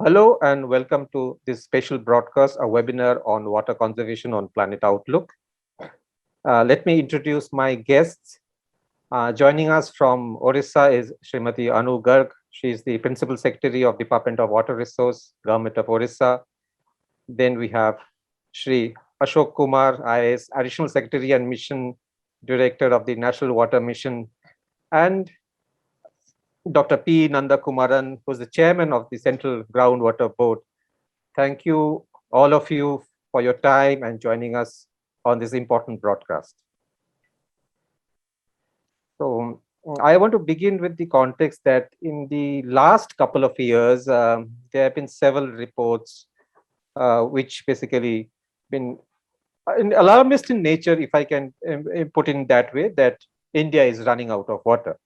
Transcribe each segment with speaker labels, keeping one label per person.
Speaker 1: Hello and welcome to this special broadcast, a webinar on water conservation on Planet Outlook. Let me introduce my guests. Joining us from Orissa is Srimati Anu Garg. She is the Principal Secretary of Department of Water Resource, Government of Orissa. Then we have Shri Ashok Kumar, IAS, Additional Secretary and Mission Director of the National Water Mission, and Dr. P. Nanda Kumaran, who is the Chairman of the Central Groundwater Board. Thank you, all of you, for your time and joining us on this important broadcast. So, I want to begin with the context that in the last couple of years, there have been several reports which basically been alarmist in nature, if I can put in that way, that India is running out of water.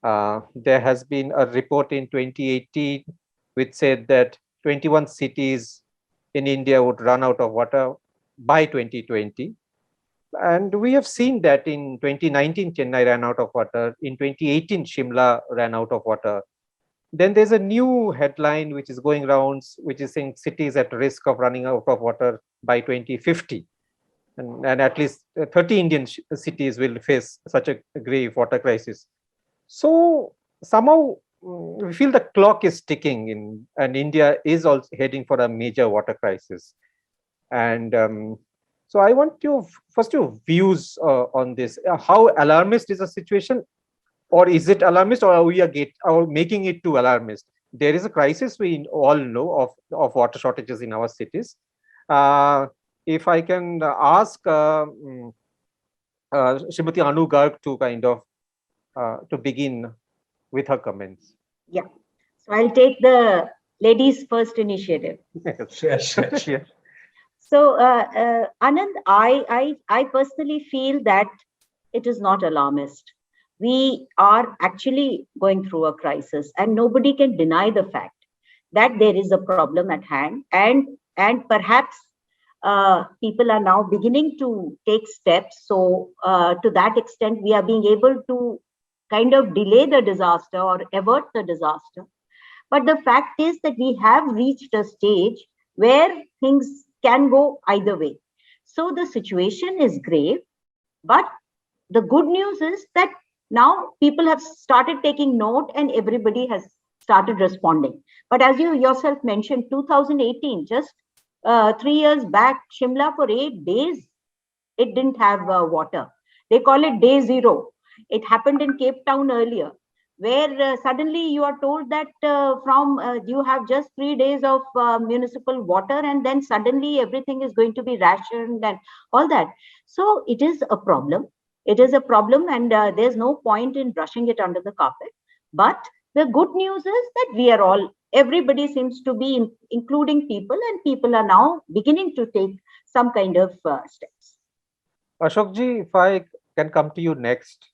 Speaker 1: There has been a report in 2018 which said that 21 cities in India would run out of water by 2020. And we have seen that in 2019, Chennai ran out of water. In 2018, Shimla ran out of water. Then there's a new headline which is going rounds, which is saying cities at risk of running out of water by 2050. And at least 30 Indian cities will face such a grave water crisis. So somehow we feel the clock is ticking in, and India is also heading for a major water crisis. And so I want you first your views on this. How alarmist is the situation, or is it alarmist, or are we are making it too alarmist? There is a crisis we all know of water shortages in our cities. If I can ask Srimati Anu Garg to kind of to begin with her comments.
Speaker 2: Yeah. So I'll take the ladies first initiative.
Speaker 1: Sure.
Speaker 2: So, Anand, I personally feel that it is not alarmist. We are actually going through a crisis, and nobody can deny the fact that there is a problem at hand, and perhaps people are now beginning to take steps. So, to that extent, we are being able to kind of delay the disaster or avert the disaster. But the fact is that we have reached a stage where things can go either way. So the situation is grave, but the good news is that now people have started taking note and everybody has started responding. But as you yourself mentioned, 2018, just 3 years back, Shimla for 8 days, it didn't have water. They call it day zero. It happened in Cape Town earlier, where suddenly you are told that from you have just 3 days of municipal water, and then suddenly everything is going to be rationed and all that. So it is a problem. It is a problem, and there's no point in brushing it under the carpet. But the good news is that we are all, everybody seems to be including people, and people are now beginning to take some kind of steps.
Speaker 1: Ashokji, if I can come to you next.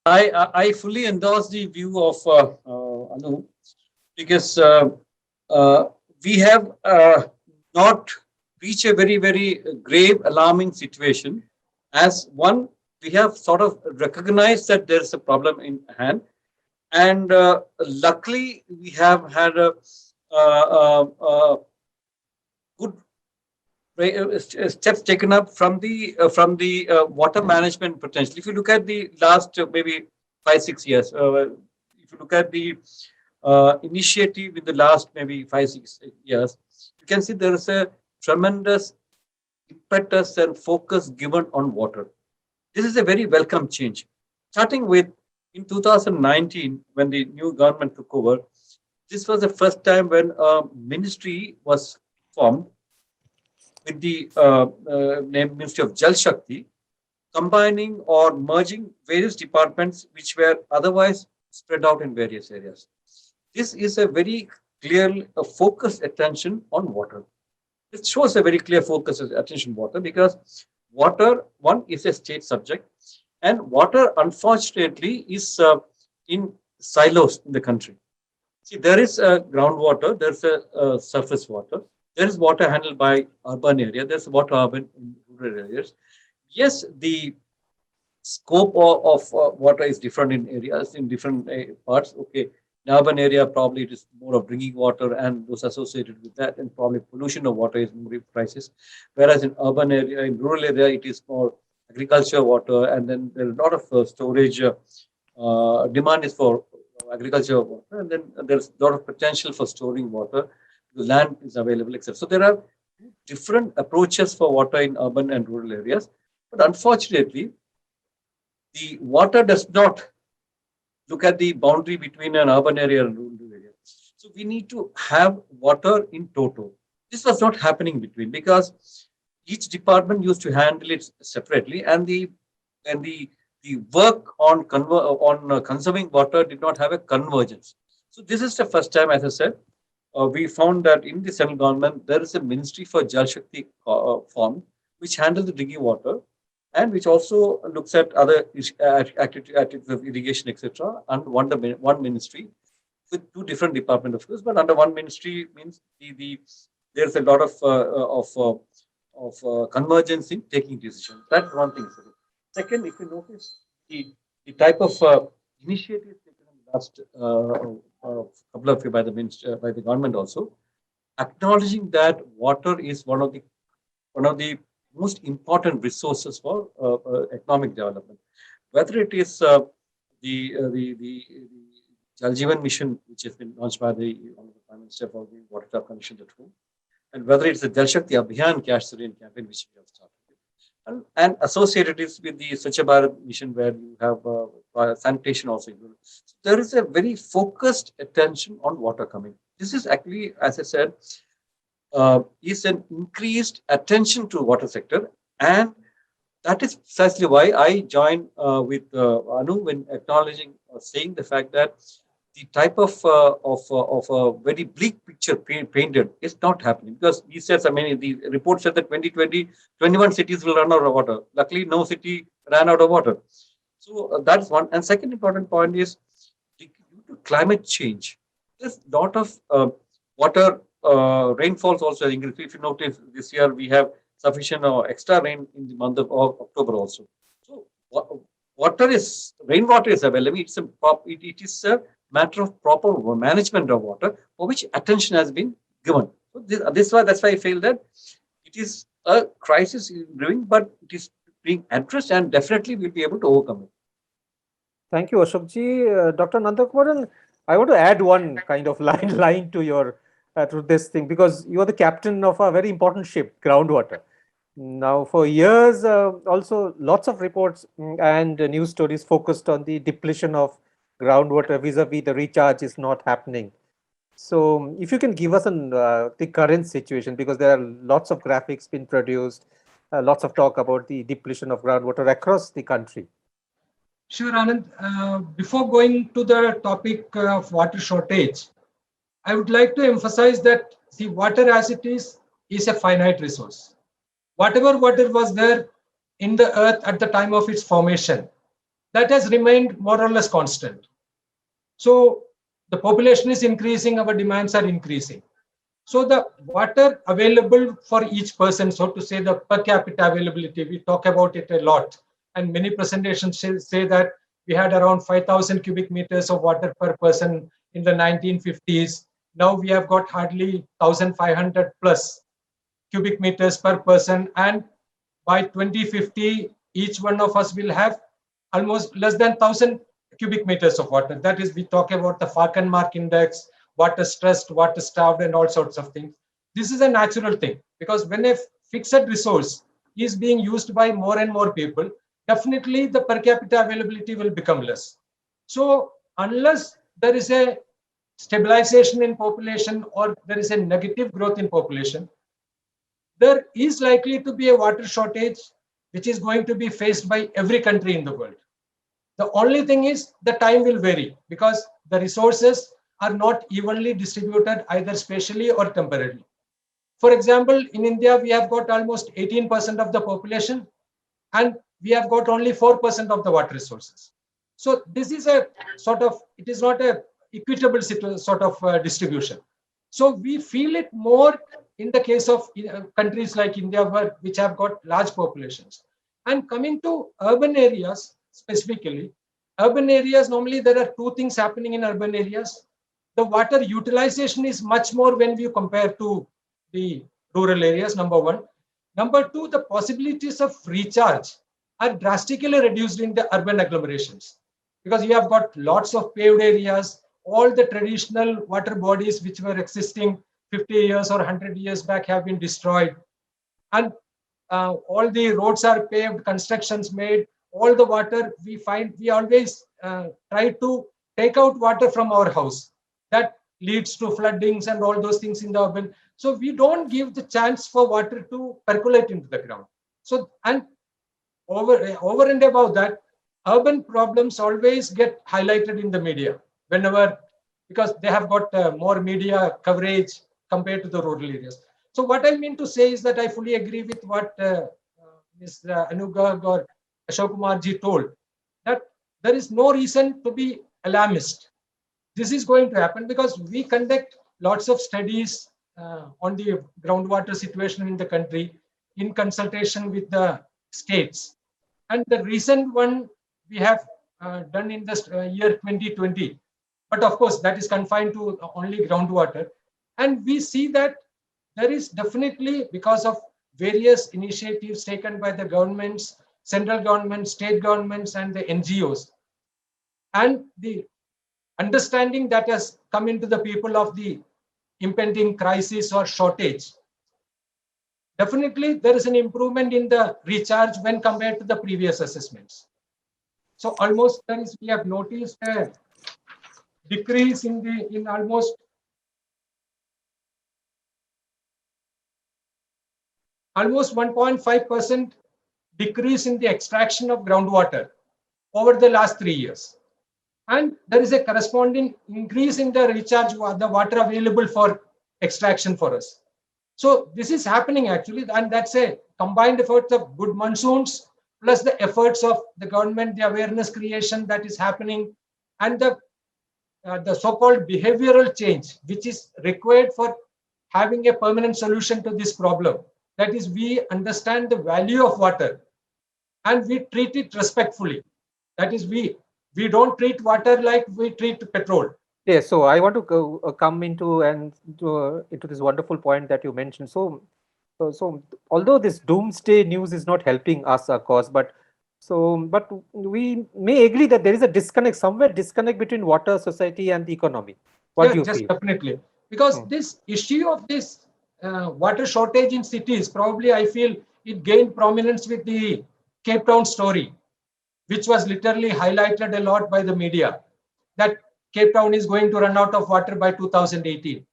Speaker 3: I fully endorse the view of Anu, because we have not reached a very grave, alarming situation. As one, we have sort of recognized that there is a problem in hand, and luckily we have had a good steps taken up from the water management potential. If you look at the last maybe 5-6 years, if you look at the initiative in the last maybe 5-6 years, you can see there is a tremendous impetus and focus given on water. This is a very welcome change. Starting with in 2019, when the new government took over, this was the first time when a ministry was formed with the name Ministry of Jal Shakti, combining or merging various departments which were otherwise spread out in various areas. This is a very clear focused attention on water. It shows a very clear focus of attention on water, because water, one, is a state subject, and water, unfortunately, is in silos in the country. See, there is groundwater, there's a surface water, there is water handled by urban area, there's water urban in rural areas. Yes, the scope of water is different in areas, in different parts. Okay, In urban area, probably it is more of drinking water and those associated with that, and probably pollution of water is more crisis. Whereas in urban area, in rural area, it is more agriculture water, and then there is a lot of storage demand is for agriculture water, and then there's a lot of potential for storing water. The land is available, etc. So there are different approaches for water in urban and rural areas, but unfortunately, the water does not look at the boundary between an urban area and rural area. So we need to have water in total. This was not happening between because each department used to handle it separately, and the work on conserving water did not have a convergence. So this is the first time, as I said, we found that in the central government there is a ministry for Jal Shakti formed, which handles the drinking water and which also looks at other activities of irrigation, etc. And one ministry with two different departments, of course, but under one ministry means there's a lot of convergence in taking decisions. That's one thing. Second, if you notice the type of initiatives taken in the last couple of years by by the government also, acknowledging that water is one of the most important resources for economic development. Whether it is the Jal Jeevan Mission, which has been launched by the Honorable Prime Minister for the water connection at home, and whether it's the Jal Shakti Abhiyan Cash Syrian campaign, which we have started. And associated is with the Swachh Bharat mission, where you have sanitation also. So there is a very focused attention on water coming. This is actually, as I said, is an increased attention to water sector, and that is precisely why I joined with Anu in acknowledging or saying the fact that the type of a very bleak picture painted is not happening, because he says, I mean, the report said that 2020, 21 cities will run out of water. Luckily, no city ran out of water. So that's one. And second important point is due to climate change, there's a lot of water rainfalls also increased. If you notice, this year we have sufficient extra rain in the month of October also. So rainwater is available. It is a matter of proper management of water, for which attention has been given. So that's why I feel that it is a crisis brewing, but it is being addressed, and definitely we'll be able to overcome it.
Speaker 1: Thank you, Ashokji. Dr. Nandakumaran, I want to add one kind of line to your to this thing, because you are the captain of a very important ship, groundwater. Now, for years, also lots of reports and news stories focused on the depletion of groundwater vis-a-vis the recharge is not happening. So, if you can give us the current situation, because there are lots of graphics being produced, lots of talk about the depletion of groundwater across the country.
Speaker 4: Sure, Anand. Before going to the topic of water shortage, I would like to emphasize that the water as it is a finite resource. Whatever water was there in the earth at the time of its formation, that has remained more or less constant. So the population is increasing, our demands are increasing. So the water available for each person, so to say, the per capita availability, we talk about it a lot. And many presentations say that we had around 5,000 cubic meters of water per person in the 1950s. Now we have got hardly 1,500 plus cubic meters per person. And by 2050, each one of us will have almost less than 1,000 cubic meters of water. That is, we talk about the Falkenmark index, water stressed, water starved, and all sorts of things. This is a natural thing, because when a fixed resource is being used by more and more people, definitely the per capita availability will become less. So unless there is a stabilization in population or there is a negative growth in population, there is likely to be a water shortage, which is going to be faced by every country in the world. The only thing is the time will vary, because the resources are not evenly distributed either spatially or temporally. For example, in India, we have got almost 18% of the population, and we have got only 4% of the water resources. So this is a sort of, it is not a equitable sort of distribution. So we feel it more in the case of countries like India, which have got large populations. And coming to urban areas specifically, urban areas, normally there are two things happening in urban areas. the water utilization is much more when we compare to the rural areas, number one. Number two, the possibilities of recharge are drastically reduced in the urban agglomerations because you have got lots of paved areas, all the traditional water bodies which were existing 50 years or 100 years back have been destroyed. And all the roads are paved, constructions made, all the water we find, we always try to take out water from our house. That leads to floodings and all those things in the urban. So we don't give the chance for water to percolate into the ground. So, and over and above that, urban problems always get highlighted in the media whenever, because they have got more media coverage compared to the rural areas. So what I mean to say is that I fully agree with what Ms. Anugag or Ashok Kumar ji told, that there is no reason to be alarmist. This is going to happen because we conduct lots of studies on the groundwater situation in the country in consultation with the states. And the recent one we have done in the year 2020, but of course that is confined to only groundwater. And we see that there is definitely, because of various initiatives taken by the governments, central government, state governments, and the NGOs, and the understanding that has come into the people of the impending crisis or shortage, definitely there is an improvement in the recharge when compared to the previous assessments. So almost there is, we have noticed a decrease in almost 1.5% decrease in the extraction of groundwater over the last 3 years. And there is a corresponding increase in the recharge, the water available for extraction for us. So this is happening actually, and that's a combined effort of good monsoons, plus the efforts of the government, the awareness creation that is happening, and the so-called behavioral change, which is required for having a permanent solution to this problem. That is, we understand the value of water and we treat it respectfully. That is, we don't treat water like we treat petrol.
Speaker 1: Yes, so I want to come into this wonderful point that you mentioned. So although this doomsday news is not helping us, of course, but we may agree that there is a disconnect between water, society, and the economy. What do you feel?
Speaker 4: Definitely, because this issue of this water shortage in cities, probably I feel it gained prominence with the Cape Town story, which was literally highlighted a lot by the media, that Cape Town is going to run out of water by 2018.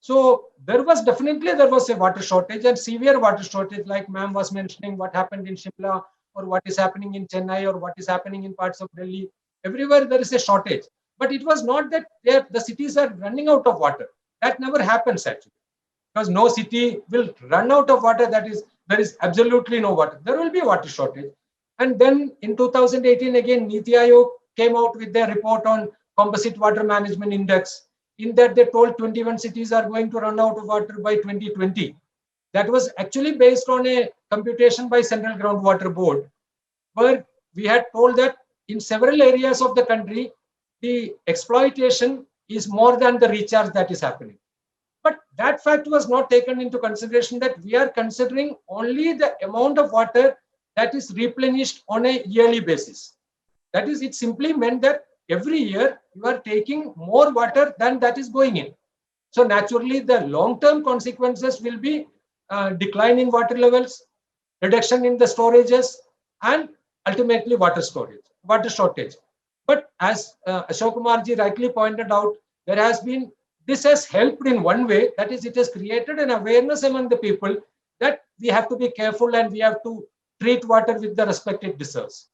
Speaker 4: So there was a water shortage, and severe water shortage, like ma'am was mentioning what happened in Shimla, or what is happening in Chennai, or what is happening in parts of Delhi. Everywhere there is a shortage. But it was not that the cities are running out of water. That never happens actually. Because no city will run out of water. That is, there is absolutely no water. There will be a water shortage. And then in 2018, again, Niti Aayog came out with their report on Composite Water Management Index. In that, they told 21 cities are going to run out of water by 2020. That was actually based on a computation by Central Groundwater Board, where we had told that in several areas of the country, the exploitation is more than the recharge that is happening. But that fact was not taken into consideration, that we are considering only the amount of water that is replenished on a yearly basis. That is, it simply meant that every year you are taking more water than that is going in. So naturally, the long-term consequences will be declining water levels, reduction in the storages, and ultimately water shortage. But as Ashok Kumar ji rightly pointed out, this has helped in one way, that is, it has created an awareness among the people that we have to be careful and we have to treat water with the respect it deserves.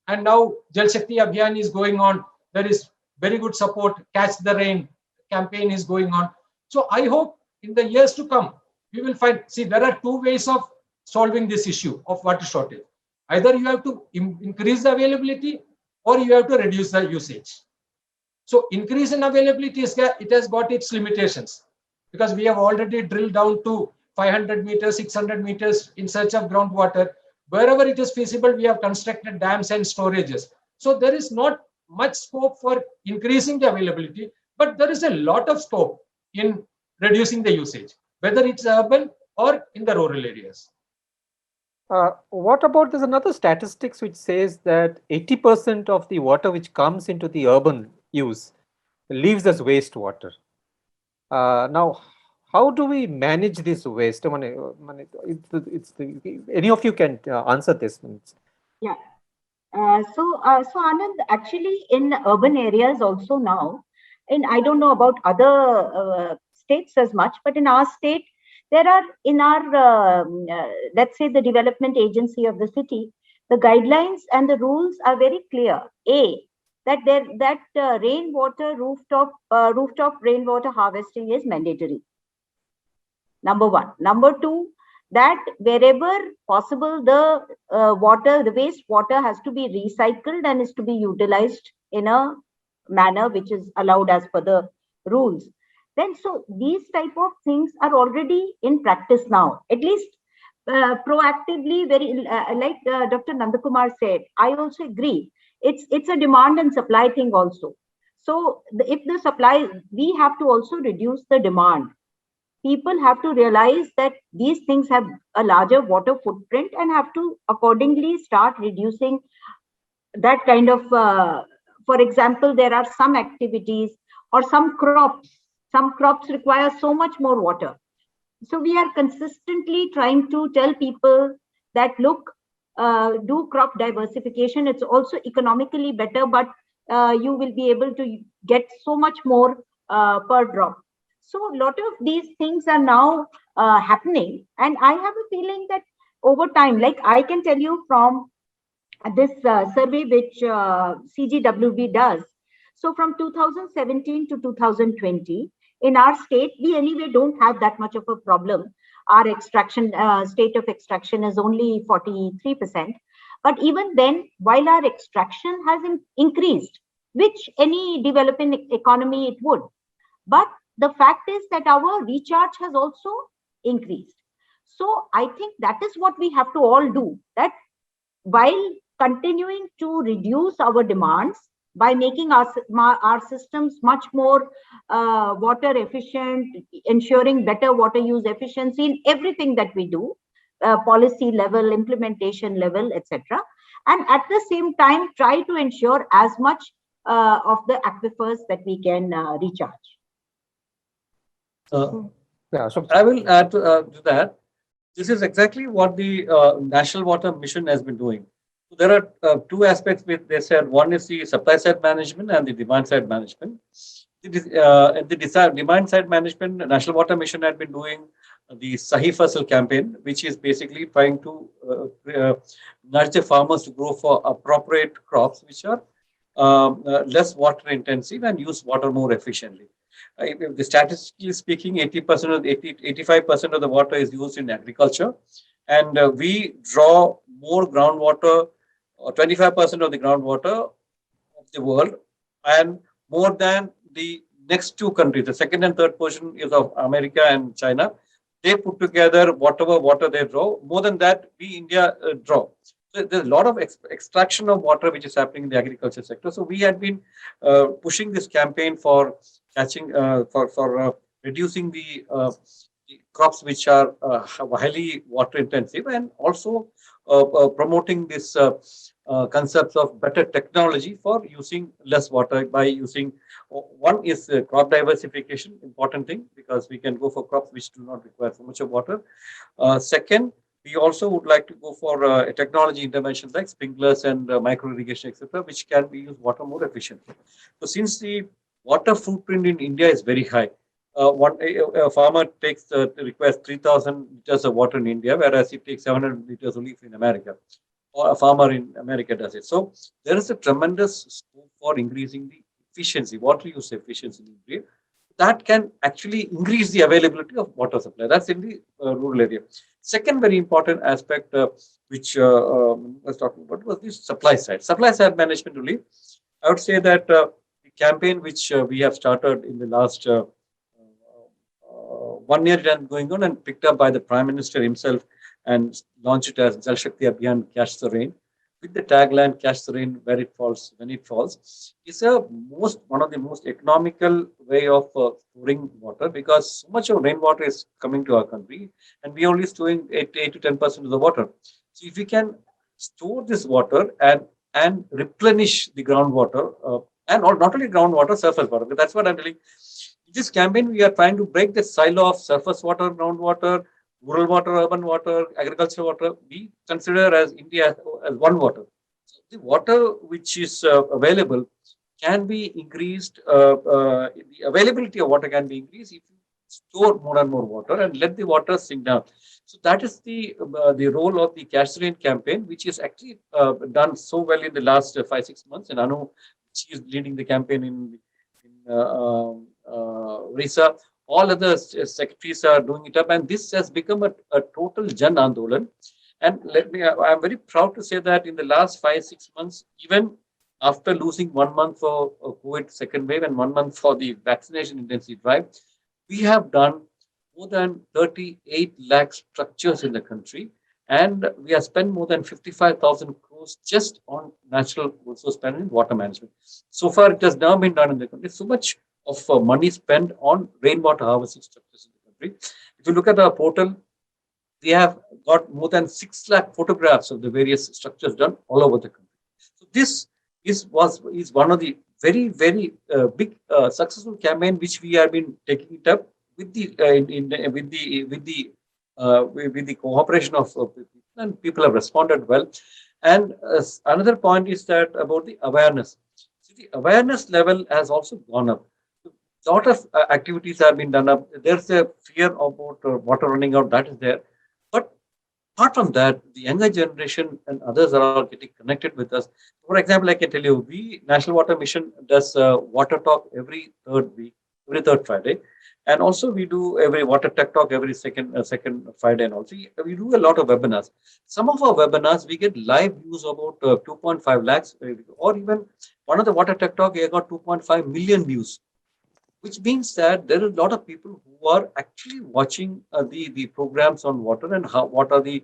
Speaker 4: And now Jal Shakti Abhiyan is going on. There is very good support. Catch the Rain campaign is going on. So I hope in the years to come, we will find, see, there are two ways of solving this issue of water shortage. Either you have to increase the availability or you have to reduce the usage. So increase in availability, it has got its limitations, because we have already drilled down to 500 meters, 600 meters in search of groundwater. Wherever it is feasible, we have constructed dams and storages. So there is not much scope for increasing the availability, but there is a lot of scope in reducing the usage, whether it's urban or in the rural areas.
Speaker 1: What about there's another statistics which says that 80% of the water which comes into the urban use leaves as wastewater. Now, how do we manage this waste? Any of you can answer this.
Speaker 2: Yeah. So Anand, actually in urban areas also now, and I don't know about other states as much, but in our state, there are in our, let's say the development agency of the city, the guidelines and the rules are very clear. That rainwater rooftop rainwater harvesting is mandatory. Number one. Number two, that wherever possible, the waste water has to be recycled and is to be utilized in a manner which is allowed as per the rules. Then, so these type of things are already in practice now, at least proactively, very like Dr. Nandakumar said. I also agree. It's a demand and supply thing also. So if the supply, we have to also reduce the demand. People have to realize that these things have a larger water footprint and have to accordingly start reducing that kind of, for example, there are some activities or some crops require so much more water. So we are consistently trying to tell people that, look, do crop diversification. It's also economically better, but you will be able to get so much more per drop. So a lot of these things are now happening. And I have a feeling that over time, like I can tell you from this survey which CGWB does. So from 2017 to 2020, in our state, we anyway don't have that much of a problem. Our extraction state of extraction is only 43%. But even then, while our extraction has increased, which any developing economy it would, but the fact is that our recharge has also increased. So I think that is what we have to all do, that while continuing to reduce our demands by making our systems much more water efficient, ensuring better water use efficiency in everything that we do, policy level, implementation level, etc. And at the same time, try to ensure as much of the aquifers that we can recharge.
Speaker 1: Yeah, so
Speaker 3: I will add to that. This is exactly what the National Water Mission has been doing. So there are two aspects which they said. One is the supply side management and the demand side management. The demand side management, National Water Mission had been doing the Sahi Fasal campaign, which is basically trying to nudge the farmers to grow for appropriate crops which are less water intensive and use water more efficiently. Statistically speaking, 85% of the water is used in agriculture, and we draw more groundwater, or 25% of the groundwater of the world, and more than the next two countries. The second and third portion is of America and China. They put together whatever water they draw. More than that, we India draw. So there's a lot of extraction of water which is happening in the agriculture sector. So we had been pushing this campaign for catching for reducing the crops which are highly water intensive, and also promoting this concepts of better technology for using less water by using. One is crop diversification, important thing, because we can go for crops which do not require so much of water. Second, we also would like to go for technology interventions like sprinklers and micro irrigation, etc., which can be used water more efficiently. So since the water footprint in India is very high, a farmer requires 3,000 liters of water in India, whereas it takes 700 liters only in America, or a farmer in America does it. So there is a tremendous scope for increasing the efficiency, water use efficiency in India. That can actually increase the availability of water supply. That's in the rural area. Second very important aspect which I was talking about was the supply side. Supply side management only. I would say that the campaign which we have started in the last 1 year going on and picked up by the Prime Minister himself and launched it as Jal Shakti Abhiyan Catch the Rain. with the tagline "Catch the rain where it falls when it falls" is one of the most economical way of storing water, because so much of rainwater is coming to our country and we are only storing 8 to 10% of the water. So if we can store this water and replenish the groundwater, and not only groundwater, surface water. But that's what I'm telling. In this campaign, we are trying to break the silo of surface water, groundwater, rural water, urban water, agricultural water. We consider as India as one water. So the water which is available can be increased. The availability of water can be increased if you store more and more water and let the water sink down. So that is the role of the Catch the Rain campaign, which is actually done so well in the last 5 6 months. And Anu, she is leading the campaign in RISA. All other secretaries are doing it up, and this has become a total Jan Andolan. And I'm very proud to say that in the last 5 6 months, even after losing 1 month for COVID second wave and 1 month for the vaccination intensive drive, we have done more than 38 lakh structures in the country, and we have spent more than 55,000 crores just on natural resource management, water management. So far, it has never been done in the country. So much of money spent on rainwater harvesting structures in the country. If you look at our portal, we have got more than 6 lakh photographs of the various structures done all over the country. So this is one of the very big successful campaign which we have been taking it up with the with the cooperation of people, and people have responded well. And another point is that about the awareness. See, the awareness level has also gone up. A lot of activities have been done up. There's a fear about water running out, that is there. But apart from that, the younger generation and others are all getting connected with us. For example, I can tell you, National Water Mission does water talk every third week, every third Friday. And also we do every water tech talk every second Friday, and also we do a lot of webinars. Some of our webinars we get live views about 2.5 lakhs, or even one of the water tech talk we got 2.5 million views, which means that there are a lot of people who are actually watching the programs on water and what are the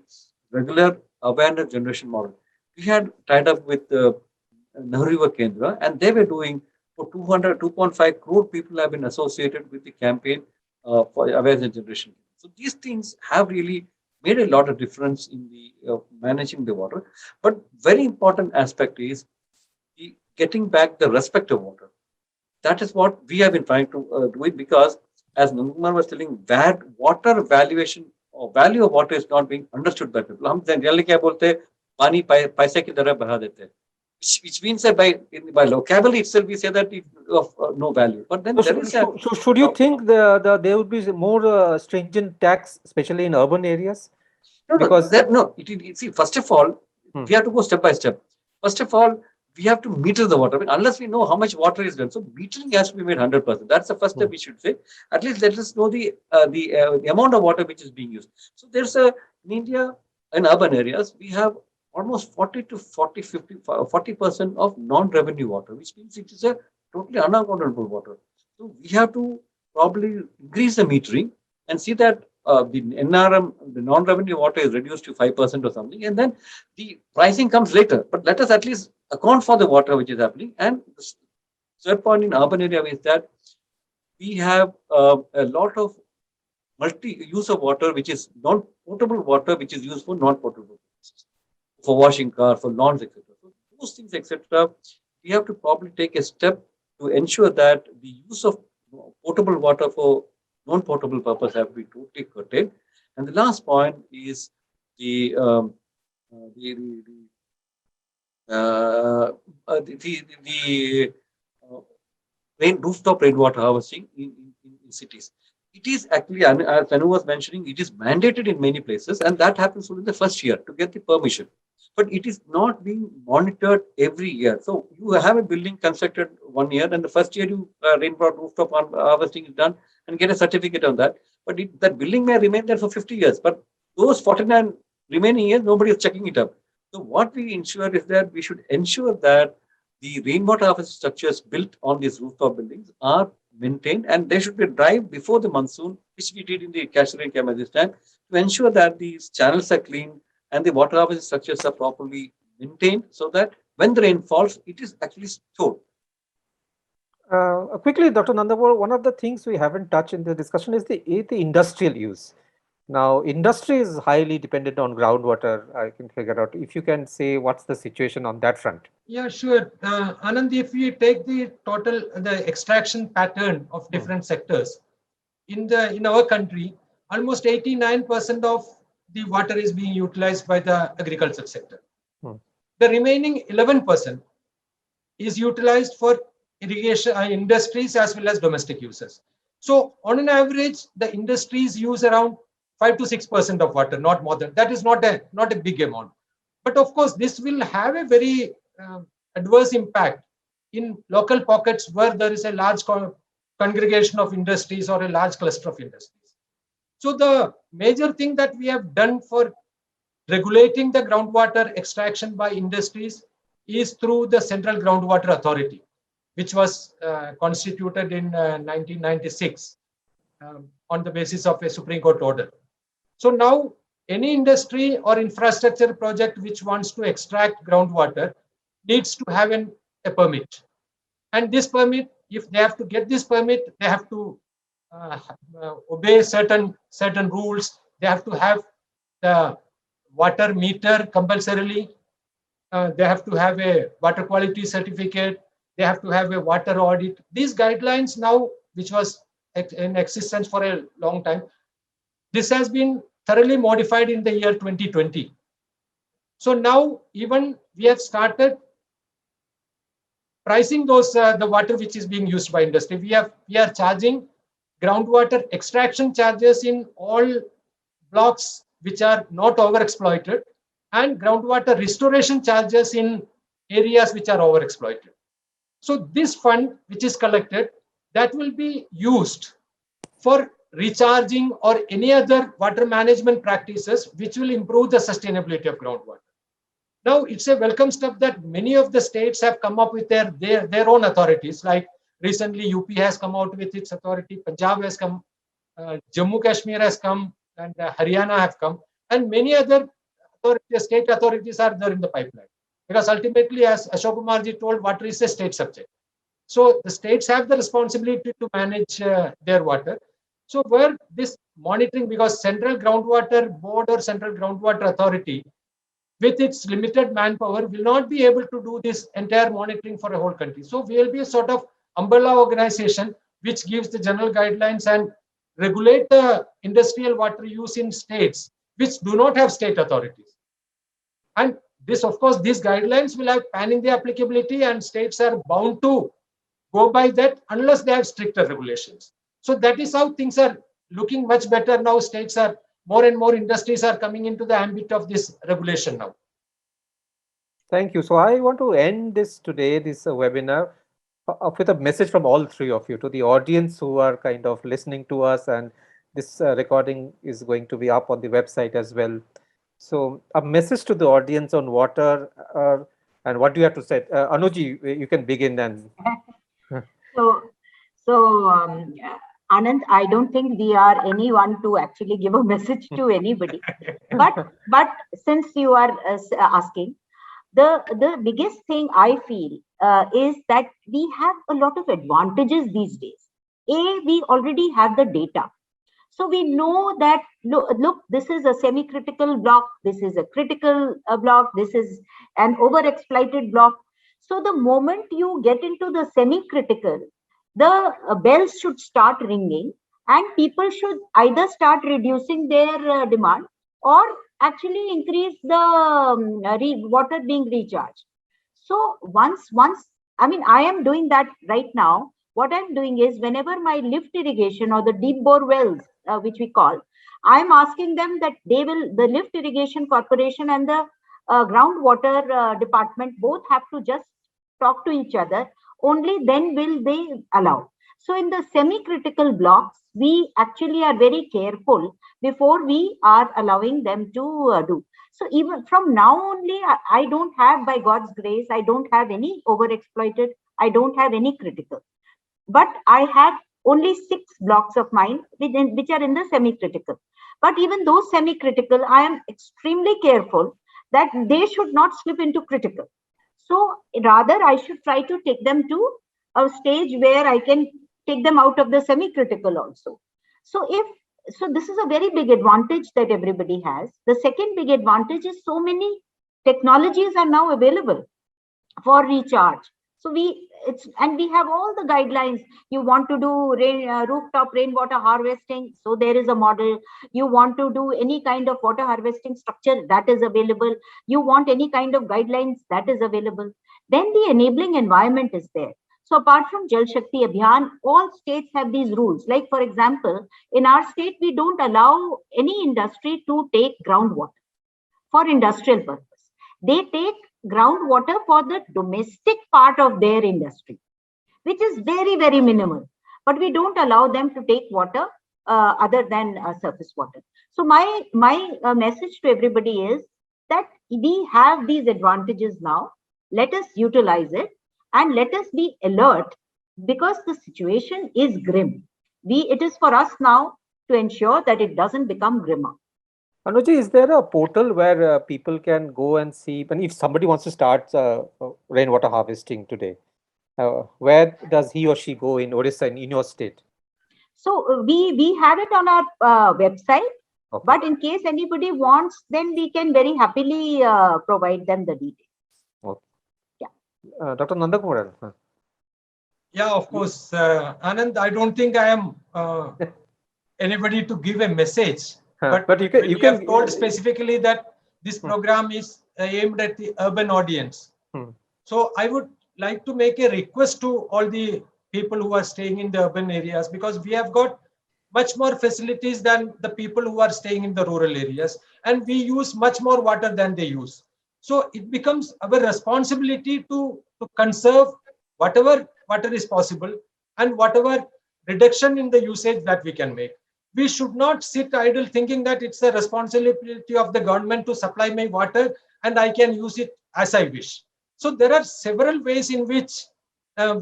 Speaker 3: regular awareness generation model. We had tied up with Nehru River Kendra, and they were doing for 2.5 crore people have been associated with the campaign for awareness generation. So these things have really made a lot of difference in the managing the water. But very important aspect is the getting back the respect of water. That is what we have been trying to do it, because as Nandakumar was telling, that water valuation or value of water is not being understood by people. हम generally क्या बोलते हैं, पानी पैसे की तरह बहा देते हैं. Which means that by vocabulary itself we say that it of no value. But then
Speaker 1: So should you think there would be more stringent tax, especially in urban areas?
Speaker 3: Because see, first of all, we have to go step by step. First of all, we have to meter the water. I mean, unless we know how much water is done, so metering has to be made 100%. That's the first step we should say. At least let us know the amount of water which is being used. So there's in India, in urban areas, we have almost 40% of non-revenue water, which means it is a totally unaccountable water. So we have to probably increase the metering and see that the NRM, the non-revenue water is reduced to 5% or something, and then the pricing comes later. But let us at least account for the water which is happening. And the third point in urban area is that we have a lot of multi-use of water, which is non-potable water, which is used for non-potable purposes, for washing car, for lawns, etc. So those things, etc., we have to probably take a step to ensure that the use of potable water for non-potable purpose have to be totally curtailed. And the last point is the rooftop rainwater harvesting in cities. It is actually, as Anu was mentioning, it is mandated in many places, and that happens within the first year to get the permission. But it is not being monitored every year. So you have a building constructed 1 year, and the first year you rainwater rooftop harvesting is done and get a certificate on that. But that building may remain there for 50 years. But those 49 remaining years, nobody is checking it up. So what we ensure is that we should ensure that the rainwater harvesting structures built on these rooftop buildings are maintained, and they should be dry before the monsoon, which we did in the Catch the Rain campaign this time, to ensure that these channels are clean and the water harvesting structures are properly maintained so that when the rain falls, it is actually stored.
Speaker 1: Quickly, Dr. Nandapur, one of the things we haven't touched in the discussion is the industrial use. Now, industry is highly dependent on groundwater. I can figure out if you can say what's the situation on that front.
Speaker 4: Yeah, sure. Anand, if we take the extraction pattern of different sectors in our country, almost 89% of the water is being utilized by the agriculture sector. The remaining 11% is utilized for irrigation industries as well as domestic users. So on an average, the industries use around 5 to 6% of water, not more than that. Is not a big amount. But of course, this will have a very adverse impact in local pockets where there is a large congregation of industries or a large cluster of industries. So the major thing that we have done for regulating the groundwater extraction by industries is through the Central Groundwater Authority, which was constituted in 1996 on the basis of a Supreme Court order. So now any industry or infrastructure project which wants to extract groundwater needs to have a permit. And this permit, if they have to get this permit, they have to obey certain rules. They have to have the water meter compulsorily. They have to have a water quality certificate. They have to have a water audit. These guidelines now, which was in existence for a long time, this has been thoroughly modified in the year 2020. So now even we have started pricing those the water which is being used by industry. We are charging groundwater extraction charges in all blocks which are not overexploited, and groundwater restoration charges in areas which are overexploited. So this fund which is collected, that will be used for recharging or any other water management practices which will improve the sustainability of groundwater. Now it's a welcome step that many of the states have come up with their own authorities. Like recently UP has come out with its authority, Punjab has come, Jammu Kashmir has come, and Haryana have come, and many other state authorities are there in the pipeline. Because ultimately, as Ashok Kumar ji told, water is a state subject. So the states have the responsibility to manage their water. So where this monitoring, because Central Groundwater Board or Central Groundwater Authority, with its limited manpower, will not be able to do this entire monitoring for a whole country. So we will be a sort of umbrella organization which gives the general guidelines and regulate the industrial water use in states which do not have state authorities. And this, of course, these guidelines will have pan-India applicability, and states are bound to go by that unless they have stricter regulations. So that is how things are looking much better now. States are, more and more industries are coming into the ambit of this regulation now.
Speaker 1: Thank you. So I want to end this webinar with a message from all three of you to the audience who are kind of listening to us, and this recording is going to be up on the website as well. So a message to the audience on water, and what do you have to say? Anuji, you can begin then.
Speaker 2: Anand, I don't think we are anyone to actually give a message to anybody. but since you are asking, the biggest thing I feel is that we have a lot of advantages these days. We already have the data. So we know that, look, this is a semi-critical block, this is a critical block, this is an overexploited block. So the moment you get into the semi-critical, the bells should start ringing, and people should either start reducing their demand or actually increase the water being recharged. So once, I mean, I am doing that right now. What I'm doing is, whenever my lift irrigation or the deep bore wells, which we call, I'm asking them that the lift irrigation corporation and the groundwater department both have to just talk to each other. Only then will they allow. So in the semi-critical blocks, we actually are very careful before we are allowing them to do. So even from now only, I don't have, by God's grace, I don't have any overexploited, I don't have any critical. But I have only 6 blocks of mine which are in the semi-critical. But even those semi-critical, I am extremely careful that they should not slip into critical. So rather, I should try to take them to a stage where I can take them out of the semi-critical also. So this is a very big advantage that everybody has. The second big advantage is so many technologies are now available for recharge. So we have all the guidelines. You want to do rooftop rainwater harvesting, so there is a model. You want to do any kind of water harvesting structure, that is available. You want any kind of guidelines, that is available. Then the enabling environment is there. So apart from Jal Shakti Abhiyan, all states have these rules. Like for example, in our state, we don't allow any industry to take groundwater for industrial purpose. They take groundwater for the domestic part of their industry, which is very, very minimal. But we don't allow them to take water other than surface water. So my message to everybody is that we have these advantages now. Let us utilize it and let us be alert, because the situation is grim. It is for us now to ensure that it doesn't become grimmer.
Speaker 1: Anuji, is there a portal where people can go and see, and if somebody wants to start rainwater harvesting today, where does he or she go in Odisha, in your state?
Speaker 2: So we have it on our website,
Speaker 1: Okay.
Speaker 2: but in case anybody wants, then we can very happily provide them the details.
Speaker 1: Okay.
Speaker 2: Yeah.
Speaker 1: Dr. Nandakumar.
Speaker 4: Yeah, of course. Anand, I don't think I am anybody to give a message.
Speaker 1: But you
Speaker 4: when
Speaker 1: can
Speaker 4: have told specifically that this program is aimed at the urban audience. So I would like to make a request to all the people who are staying in the urban areas, because we have got much more facilities than the people who are staying in the rural areas, and we use much more water than they use. So it becomes our responsibility to conserve whatever water is possible and whatever reduction in the usage that we can make. We should not sit idle thinking that it's the responsibility of the government to supply my water and I can use it as I wish. So there are several ways in which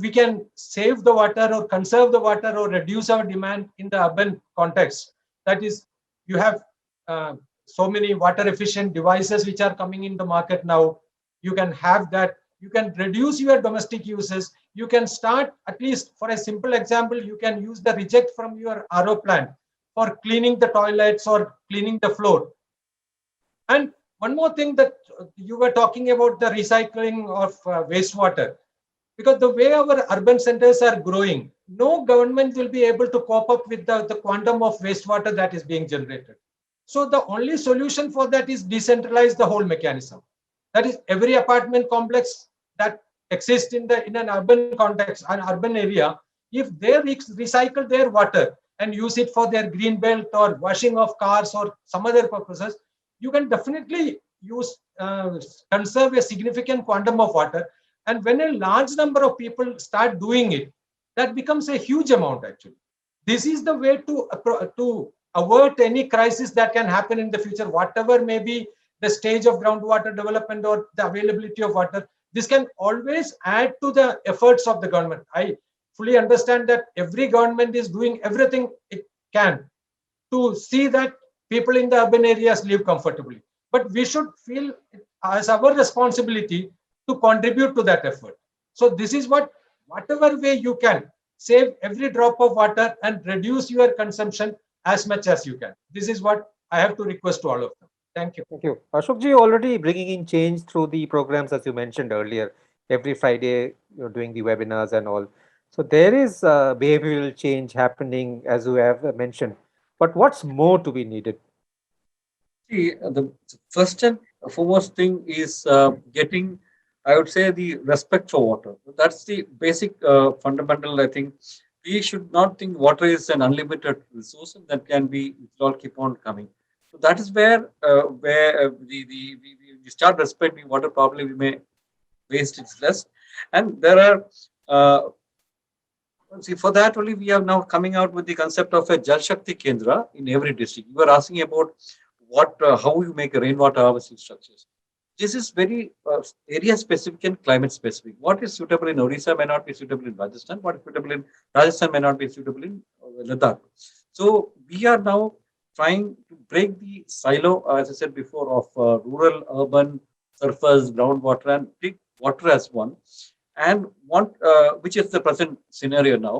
Speaker 4: we can save the water or conserve the water or reduce our demand in the urban context. That is, you have so many water efficient devices which are coming in the market now. You can have that. You can reduce your domestic uses. You can start, at least for a simple example, you can use the reject from your RO plant for cleaning the toilets or cleaning the floor. And one more thing that you were talking about, the recycling of wastewater. Because the way our urban centers are growing, no government will be able to cope up with the quantum of wastewater that is being generated. So the only solution for that is decentralize the whole mechanism. That is, every apartment complex that exists in an urban context, an urban area, if they recycle their water and use it for their green belt or washing of cars or some other purposes, you can definitely conserve a significant quantum of water. And when a large number of people start doing it, that becomes a huge amount actually. This is the way to avert any crisis that can happen in the future, whatever may be the stage of groundwater development or the availability of water. This can always add to the efforts of the government. I fully understand that every government is doing everything it can to see that people in the urban areas live comfortably. But we should feel it as our responsibility to contribute to that effort. So this is whatever way you can, save every drop of water and reduce your consumption as much as you can. This is what I have to request to all of them. Thank you.
Speaker 1: Thank you. Ashokji already bringing in change through the programs, as you mentioned earlier. Every Friday, you're doing the webinars and all. So there is behavioral change happening, as you have mentioned. But what's more to be needed?
Speaker 3: See, the first and foremost thing is getting, I would say, the respect for water. That's the basic fundamental. I think we should not think water is an unlimited resource and that can be, it will all keep on coming. So that is where we start respecting water. Probably we may waste it less, and there are. See, for that only we are now coming out with the concept of a Jal Shakti Kendra in every district. You were asking about how you make a rainwater harvesting structures. This is very area specific and climate specific. What is suitable in Odisha may not be suitable in Rajasthan. What is suitable in Rajasthan may not be suitable in Ladakh. So we are now trying to break the silo, as I said before, of rural, urban, surface, groundwater, and take water as one, and want which is the present scenario now.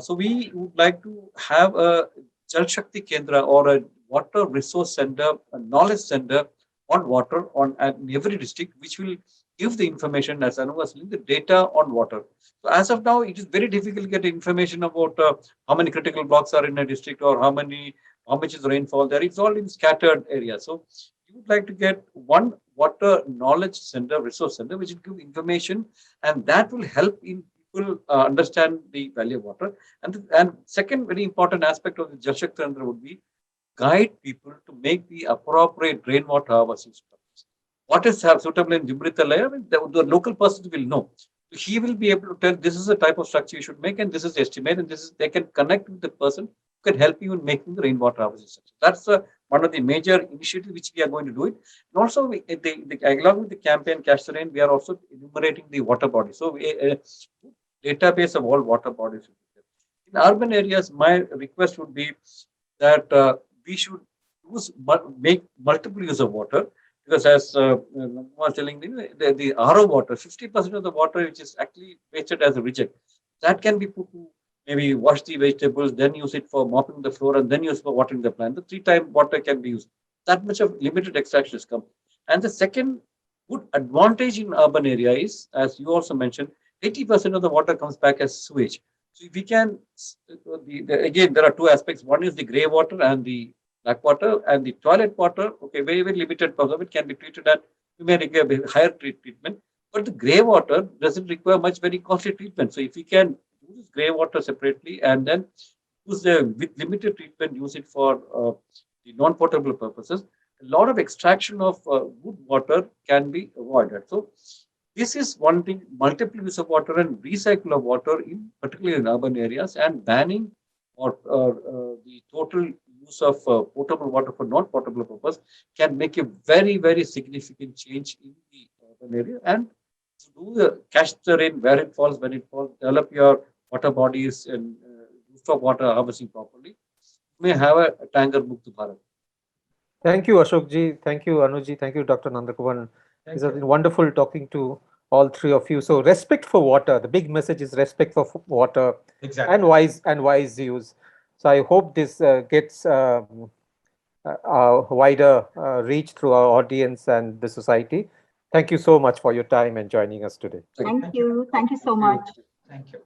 Speaker 3: So we would like to have a Jal Shakti Kendra or a water resource center, a knowledge center on water in every district, which will give the information, as Anu was saying, the data on water. So as of now, it is very difficult to get information about how many critical blocks are in a district or how much is rainfall there. It's all in scattered areas. So you would like to get one water knowledge center, resource center, which will give information, and that will help in people understand the value of water. And second very important aspect of the Jal Shakti Kendra would be guide people to make the appropriate rainwater harvesting structures. What is suitable in Jimrita layer, the local person will know. He will be able to tell this is the type of structure you should make, and this is the estimate, and this is they can connect with the person who can help you in making the rainwater harvesting structure. That's one of the major initiatives which we are going to do it. And also, along with the campaign Catch the Rain, we are also enumerating the water bodies. So, database of all water bodies. In urban areas, my request would be that we should make multiple use of water, because as was telling the RO water, 50% of the water which is actually wasted as a reject, that can be put to maybe wash the vegetables, then use it for mopping the floor, and then use for watering the plant. The 3-time water can be used. That much of limited extraction has come. And the second good advantage in urban area is, as you also mentioned, 80% of the water comes back as sewage. So if we can, again, there are two aspects. One is the grey water and the black water, and the toilet water. Okay, very, very limited part of it can be treated at, you may require higher treatment, but the grey water doesn't require much very costly treatment. So if we can use grey water separately and then use with limited treatment, use it for the non-potable purposes, a lot of extraction of good water can be avoided. So this is one thing, multiple use of water and recycle of water, particularly in urban areas, and banning or the total use of potable water for non-potable purpose can make a very, very significant change in the urban area. And to do the catch the rain where it falls, when it falls, develop your water bodies and rooftop water harvesting properly, you may have a tanker Mukta Bharat.
Speaker 1: Thank you, Ashok ji. Thank you, Anuji. Thank you, Dr. Nandakumaran. It's been wonderful talking to all three of you. So respect for water. The big message is respect for water.
Speaker 4: Exactly.
Speaker 1: and wise use. So I hope this gets wider reach through our audience and the society. Thank you so much for your time and joining us today.
Speaker 2: Thank you. Thank you so much.
Speaker 4: Thank you.